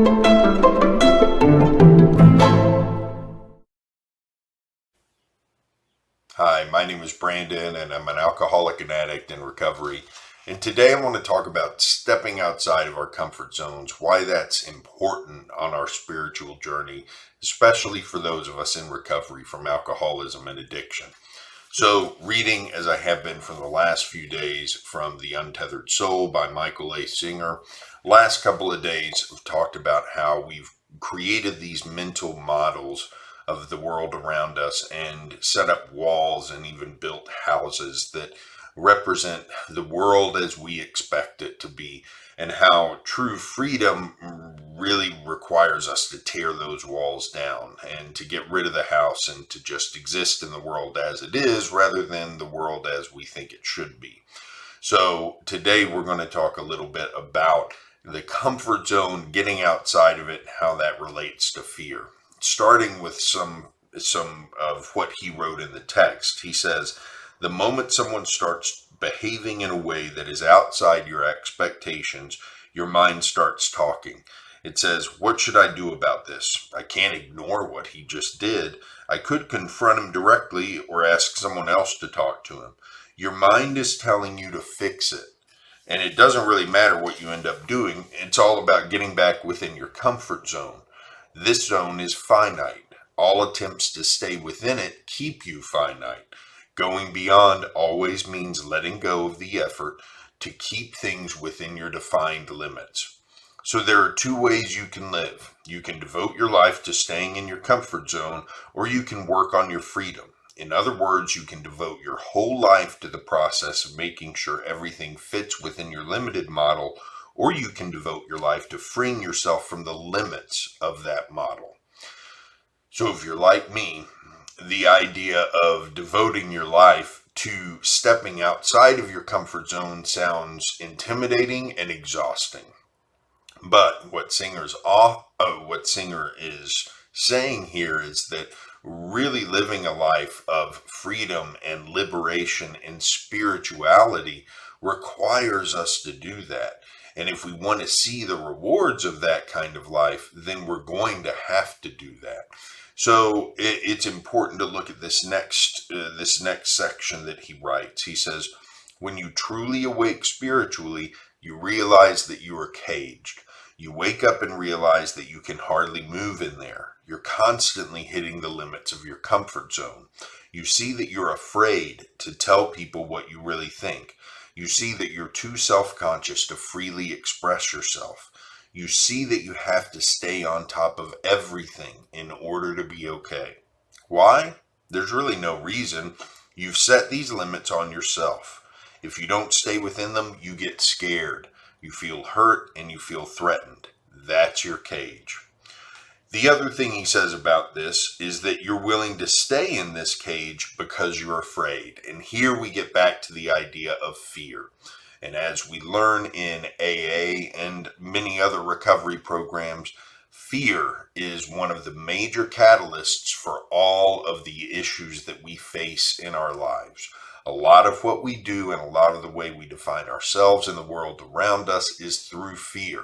Hi, my name is Brandon, and I'm an alcoholic and addict in recovery. And today I want to talk about stepping outside of our comfort zones, why that's important on our spiritual journey, especially for those of us in recovery from alcoholism and addiction. So, reading as I have been for the last few days from The Untethered Soul by Michael A. Singer. Last couple of days, we've talked about how we've created these mental models of the world around us and set up walls and even built houses that represent the world as we expect it to be, and how true freedom really requires us to tear those walls down and to get rid of the house and to just exist in the world as it is rather than the world as we think it should be. So today we're going to talk a little bit about the comfort zone, getting outside of it, how that relates to fear. Starting with some of what he wrote in the text. He says, the moment someone starts behaving in a way that is outside your expectations, your mind starts talking. It says, what should I do about this? I can't ignore what he just did. I could confront him directly or ask someone else to talk to him. Your mind is telling you to fix it. And it doesn't really matter what you end up doing. It's all about getting back within your comfort zone. This zone is finite. All attempts to stay within it keep you finite. Going beyond always means letting go of the effort to keep things within your defined limits. So there are two ways you can live. You can devote your life to staying in your comfort zone, or you can work on your freedom. In other words, you can devote your whole life to the process of making sure everything fits within your limited model, or you can devote your life to freeing yourself from the limits of that model. So if you're like me, the idea of devoting your life to stepping outside of your comfort zone sounds intimidating and exhausting. But what Singer is saying here is that really living a life of freedom and liberation and spirituality requires us to do that. And if we want to see the rewards of that kind of life, then we're going to have to do that. So it's important to look at this next section that he writes. He says, when you truly awake spiritually, you realize that you are caged. You wake up and realize that you can hardly move in there. You're constantly hitting the limits of your comfort zone. You see that you're afraid to tell people what you really think. You see that you're too self-conscious to freely express yourself. You see that you have to stay on top of everything in order to be okay. Why? There's really no reason. You've set these limits on yourself. If you don't stay within them, you get scared. You feel hurt and you feel threatened. That's your cage. The other thing he says about this is that you're willing to stay in this cage because you're afraid. And here we get back to the idea of fear. And as we learn in AA and many other recovery programs, fear is one of the major catalysts for all of the issues that we face in our lives. A lot of what we do and a lot of the way we define ourselves and the world around us is through fear.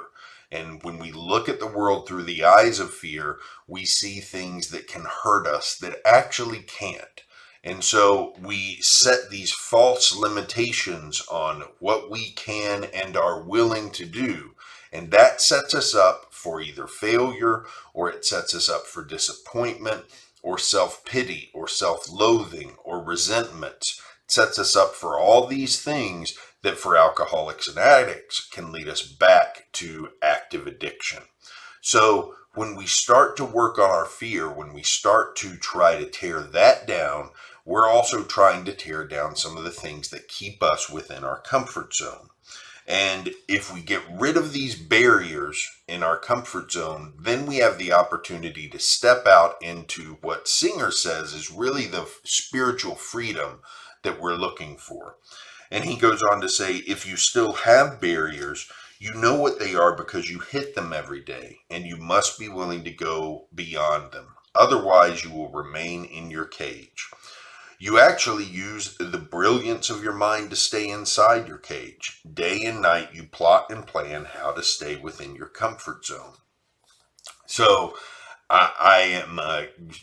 And when we look at the world through the eyes of fear, we see things that can hurt us that actually can't. And so we set these false limitations on what we can and are willing to do. And that sets us up for either failure, or it sets us up for disappointment, or self-pity, or self-loathing, or resentment. It sets us up for all these things that for alcoholics and addicts can lead us back to active addiction. So when we start to work on our fear, when we start to try to tear that down, we're also trying to tear down some of the things that keep us within our comfort zone. And if we get rid of these barriers in our comfort zone, then we have the opportunity to step out into what Singer says is really the spiritual freedom that we're looking for. And he goes on to say, if you still have barriers, you know what they are because you hit them every day, and you must be willing to go beyond them. Otherwise, you will remain in your cage. You actually use the brilliance of your mind to stay inside your cage. Day and night, you plot and plan how to stay within your comfort zone. So I am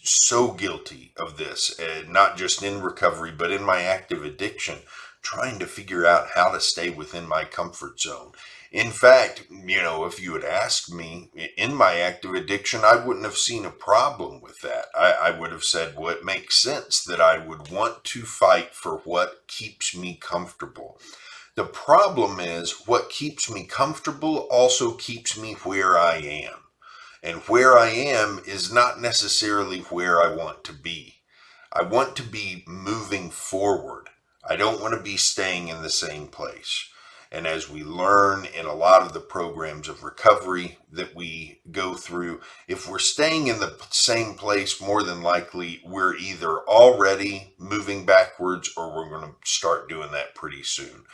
so guilty of this, not just in recovery, but in my active addiction, trying to figure out how to stay within my comfort zone. In fact, if you had asked me in my active addiction, I wouldn't have seen a problem with that. I would have said, well, it makes sense that I would want to fight for what keeps me comfortable. The problem is, what keeps me comfortable also keeps me where I am. And where I am is not necessarily where I want to be. I want to be moving forward. I don't want to be staying in the same place. And as we learn in a lot of the programs of recovery that we go through, if we're staying in the same place, more than likely we're either already moving backwards or we're going to start doing that pretty soon.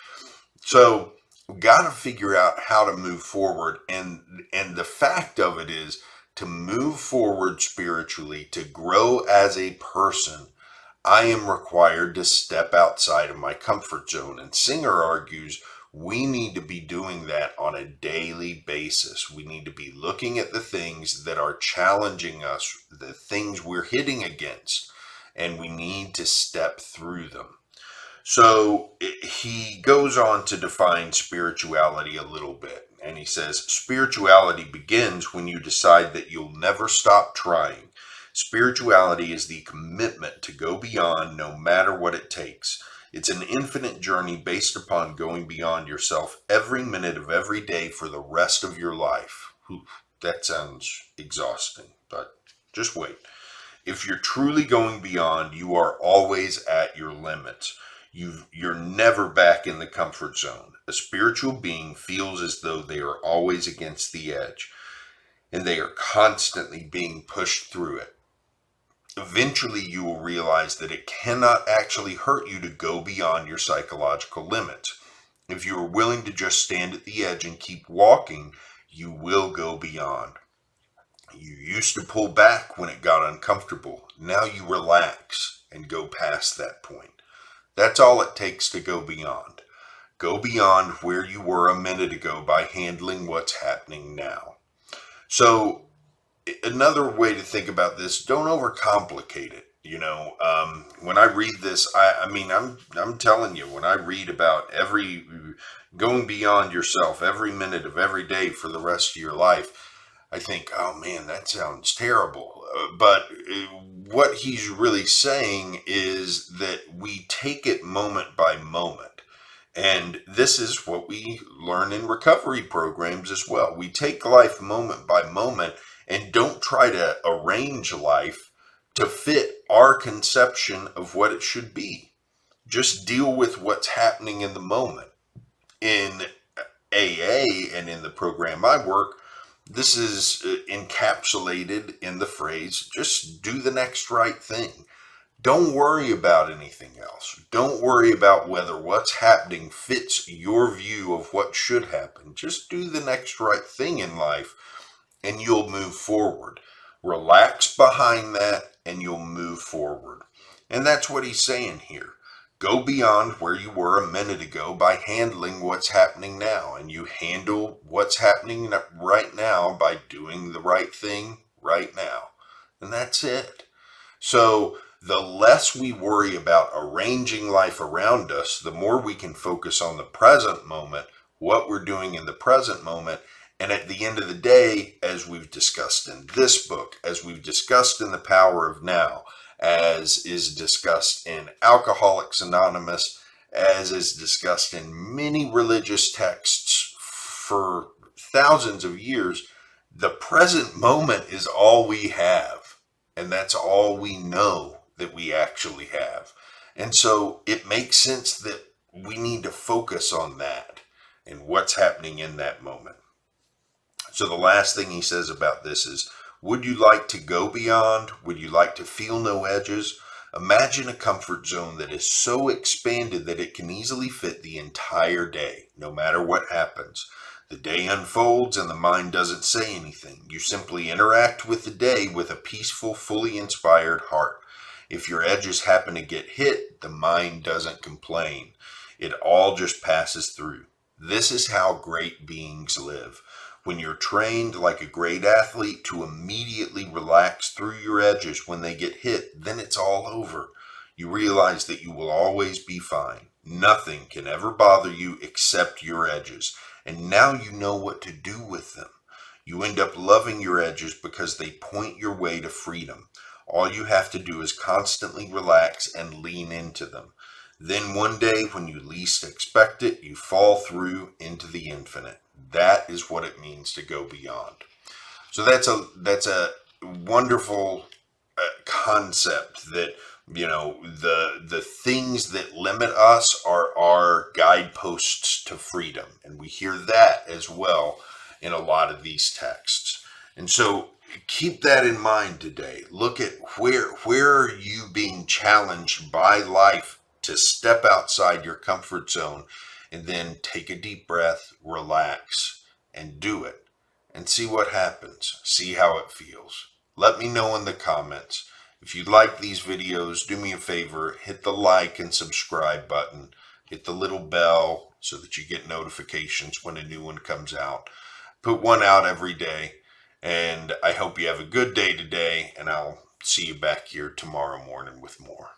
So we got to figure out how to move forward, and the fact of it is, to move forward spiritually, to grow as a person, I am required to step outside of my comfort zone. And Singer argues we need to be doing that on a daily basis. We need to be looking at the things that are challenging us, the things we're hitting against, and we need to step through them. So he goes on to define spirituality a little bit. And he says, spirituality begins when you decide that you'll never stop trying. Spirituality is the commitment to go beyond no matter what it takes. It's an infinite journey based upon going beyond yourself every minute of every day for the rest of your life. Whew, that sounds exhausting, but just wait. If you're truly going beyond, you are always at your limits. You're never back in the comfort zone. A spiritual being feels as though they are always against the edge, and they are constantly being pushed through it. Eventually, you will realize that it cannot actually hurt you to go beyond your psychological limits. If you are willing to just stand at the edge and keep walking, you will go beyond. You used to pull back when it got uncomfortable. Now you relax and go past that point. That's all it takes to go beyond. Go beyond where you were a minute ago by handling what's happening now. So another way to think about this, don't overcomplicate it. When I read this, I'm telling you, when I read about going beyond yourself every minute of every day for the rest of your life, I think, oh man, that sounds terrible. But what he's really saying is that we take it moment by moment. And this is what we learn in recovery programs as well. We take life moment by moment and don't try to arrange life to fit our conception of what it should be. Just deal with what's happening in the moment. In AA and in the program I work, this is encapsulated in the phrase, just do the next right thing. Don't worry about anything else. Don't worry about whether what's happening fits your view of what should happen. Just do the next right thing in life and you'll move forward. Relax behind that and you'll move forward. And that's what he's saying here. Go beyond where you were a minute ago by handling what's happening now. And you handle what's happening right now by doing the right thing right now. And that's it. So the less we worry about arranging life around us, the more we can focus on the present moment, what we're doing in the present moment. And at the end of the day, as we've discussed in this book, as we've discussed in The Power of Now, as is discussed in Alcoholics Anonymous, as is discussed in many religious texts for thousands of years, the present moment is all we have. And that's all we know that we actually have. And so it makes sense that we need to focus on that and what's happening in that moment. So the last thing he says about this is, would you like to go beyond? Would you like to feel no edges? Imagine a comfort zone that is so expanded that it can easily fit the entire day, no matter what happens. The day unfolds and the mind doesn't say anything. You simply interact with the day with a peaceful, fully inspired heart. If your edges happen to get hit, the mind doesn't complain. It all just passes through. This is how great beings live. When you're trained like a great athlete to immediately relax through your edges when they get hit, then it's all over. You realize that you will always be fine. Nothing can ever bother you except your edges. And now you know what to do with them. You end up loving your edges because they point your way to freedom. All you have to do is constantly relax and lean into them. Then one day, when you least expect it, you fall through into the infinite. That is what it means to go beyond. So that's a wonderful concept that the things that limit us are our guideposts to freedom, and we hear that as well in a lot of these texts. And so keep that in mind today. Look at where are you being challenged by life to step outside your comfort zone, and then take a deep breath, relax, and do it, and see what happens. See how it feels. Let me know in the comments. If you like these videos, do me a favor, hit the like and subscribe button. Hit the little bell so that you get notifications when a new one comes out. Put one out every day. And I hope you have a good day today, and I'll see you back here tomorrow morning with more.